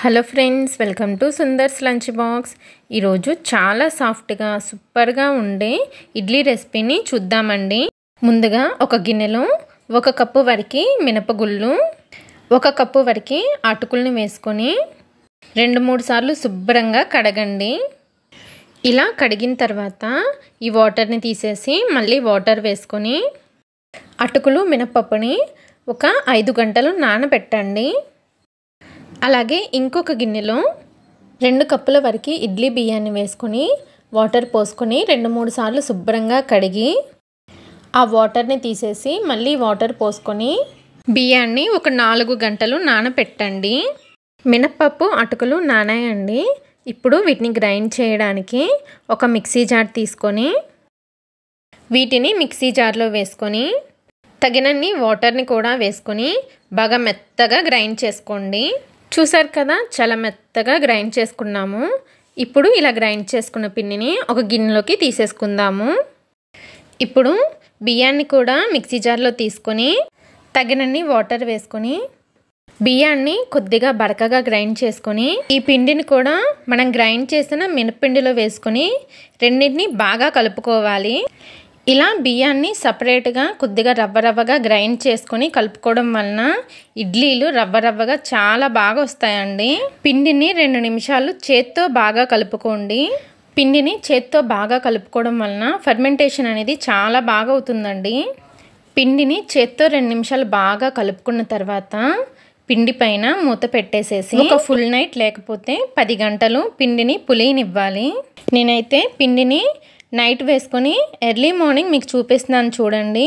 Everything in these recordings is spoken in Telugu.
Hello friends, welcome to Sundar's lunch box. ఈరోజు చాలా సాఫ్ట్గా సూపర్గా ఉండే ఇడ్లీ రెసిపీని చూద్దామండి. ముందుగా ఒక గిన్నెలో 1 కప్పు వరకు మినపగుళ్ళు, 1 కప్పు వరకు అటుకుల్ని వేసుకొని 2-3 సార్లు శుభ్రంగా కడగండి. ఇలా కడిగిన తర్వాత ఈ వాటర్ని తీసేసి మళ్ళీ వాటర్ వేసుకొని అటుకులు మినపప్పుని ఒక 5 గంటలు నానబెట్టండి. అలాగే ఇంకొక గిన్నెలో 2 కప్పుల వరకు ఇడ్లీ బియ్యాన్ని వేసుకొని వాటర్ పోసుకొని 2-3 సార్లు శుభ్రంగా కడిగి ఆ వాటర్ని తీసేసి మళ్ళీ వాటర్ పోసుకొని బియ్యాన్ని ఒక 4 గంటలు నానబెట్టండి. మినప్పప్పు అటుకులు నానాయండి. ఇప్పుడు వీటిని గ్రైండ్ చేయడానికి ఒక మిక్సీ జార్ తీసుకొని వీటిని మిక్సీ జార్లో వేసుకొని తగినన్ని వాటర్ని కూడా వేసుకొని బాగా మెత్తగా గ్రైండ్ చేసుకోండి. చూసారు కదా, చాలా మెత్తగా గ్రైండ్ చేసుకున్నాము. ఇప్పుడు ఇలా గ్రైండ్ చేసుకున్న పిండిని ఒక గిన్నెలోకి తీసేసుకుందాము. ఇప్పుడు బియ్యాన్ని కూడా మిక్సీ జార్లో తీసుకొని తగినన్ని వాటర్ వేసుకొని బియ్యాన్ని కొద్దిగా బరకగా గ్రైండ్ చేసుకొని ఈ పిండిని కూడా మనం గ్రైండ్ చేసిన మినప్పిండిలో వేసుకొని రెండింటిని బాగా కలుపుకోవాలి. ఇలా బియ్యాన్ని సపరేట్గా కొద్దిగా రవ్వగా గ్రైండ్ చేసుకొని కలుపుకోవడం వలన ఇడ్లీలు రవ్వగా చాలా బాగా వస్తాయండి. పిండిని 2 నిమిషాలు చేత్తో బాగా కలుపుకోండి. పిండిని చేత్తో బాగా కలుపుకోవడం వలన ఫర్మెంటేషన్ అనేది చాలా బాగా అవుతుందండి. పిండిని చేత్తో 2 నిమిషాలు బాగా కలుపుకున్న తర్వాత పిండి పైన మూత పెట్టేసేసి ఒక ఫుల్ నైట్ లేకపోతే 10 గంటలు పిండిని పులియనివ్వాలి. నేనైతే పిండిని నైట్ వేసుకొని ఎర్లీ మార్నింగ్ మీకు చూపిస్తున్నాను చూడండి.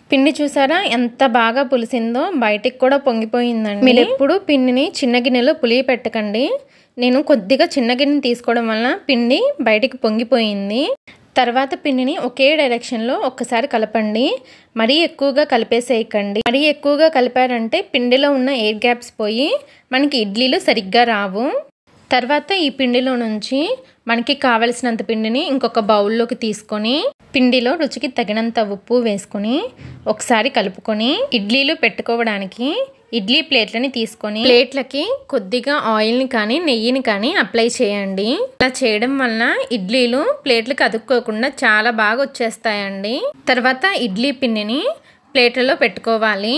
పిండి చూసారా ఎంత బాగా పులిసిందో, బయటికి కూడా పొంగిపోయిందండి. మీరు ఎప్పుడు పిండిని చిన్న గిన్నెలో పులియ పెట్టకండి. నేను కొద్దిగా చిన్న గిన్నెని తీసుకోవడం వల్ల పిండి బయటికి పొంగిపోయింది. తర్వాత పిండిని ఒకే డైరెక్షన్లో ఒక్కసారి కలపండి. మరీ ఎక్కువగా కలిపేసేయకండి. మరీ ఎక్కువగా కలిపారంటే పిండిలో ఉన్న ఎయిర్ గ్యాప్స్ పోయి మనకి ఇడ్లీలు సరిగ్గా రావు. తర్వాత ఈ పిండిలో నుంచి మనకి కావలసినంత పిండిని ఇంకొక బౌల్లోకి తీసుకొని పిండిలో రుచికి తగినంత ఉప్పు వేసుకొని ఒకసారి కలుపుకొని ఇడ్లీలు పెట్టుకోవడానికి ఇడ్లీ ప్లేట్లని తీసుకొని ప్లేట్లకి కొద్దిగా ఆయిల్ని కానీ నెయ్యిని కానీ అప్లై చేయండి. ఇలా చేయడం వలన ఇడ్లీలు ప్లేట్లకు అతుక్కోకుండా చాలా బాగా వచ్చేస్తాయండి. తర్వాత ఇడ్లీ పిండిని ప్లేట్లలో పెట్టుకోవాలి.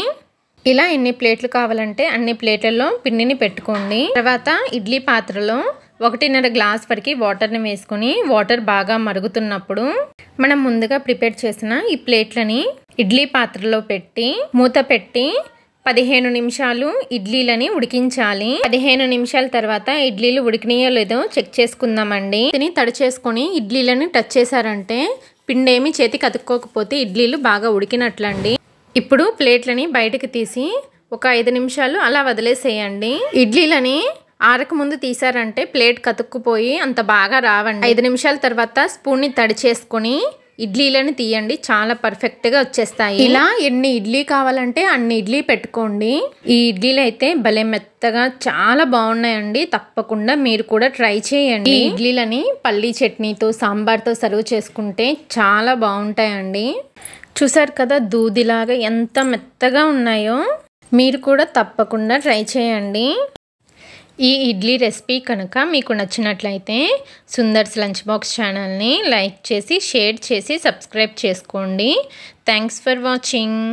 ఇలా ఎన్ని ప్లేట్లు కావాలంటే అన్ని ప్లేట్లలో పిండిని పెట్టుకోండి. తర్వాత ఇడ్లీ పాత్రలో 1.5 గ్లాస్ వరకు వాటర్ని వేసుకొని వాటర్ బాగా మరుగుతున్నప్పుడు మనం ముందుగా ప్రిపేర్ చేసిన ఈ ప్లేట్లని ఇడ్లీ పాత్రలో పెట్టి మూత పెట్టి 15 నిమిషాలు ఇడ్లీలని ఉడికించాలి. 15 నిమిషాల తర్వాత ఇడ్లీలు ఉడికినాయో లేదో చెక్ చేసుకుందామండి. దీన్ని తడి చేసుకొని ఇడ్లీలని టచ్ చేశారంటే పిండి ఏమి చేతికి అతుక్కోకపోతే ఇడ్లీలు బాగా ఉడికినట్లండి. ఇప్పుడు ప్లేట్లని బయటకు తీసి ఒక 5 నిమిషాలు అలా వదిలేసేయండి. ఇడ్లీలని ఆరక ముందు తీసారంటే ప్లేట్ కతుక్కుపోయి అంత బాగా రావండి. 5 నిమిషాల తర్వాత స్పూన్ని తడి చేసుకొని ఇడ్లీలను తీయండి. చాలా పర్ఫెక్ట్గా వచ్చేస్తాయి. ఇలా ఎన్ని ఇడ్లీ కావాలంటే అన్ని ఇడ్లీ పెట్టుకోండి. ఈ ఇడ్లీలు అయితే భలే మెత్తగా చాలా బాగున్నాయండి. తప్పకుండా మీరు కూడా ట్రై చేయండి. ఈ ఇడ్లీలని పల్లీ చట్నీతో సాంబార్తో సర్వ్ చేసుకుంటే చాలా బాగుంటాయండి. చూసారు కదా, దూదిలాగా ఎంత మెత్తగా ఉన్నాయో. మీరు కూడా తప్పకుండా ట్రై చేయండి. ఈ ఇడ్లీ రెసిపీ కనుక మీకు నచ్చినట్లయితే సుందర్స్ లంచ్ బాక్స్ ఛానల్ని లైక్ చేసి షేర్ చేసి సబ్స్క్రైబ్ చేసుకోండి. Thanks for watching.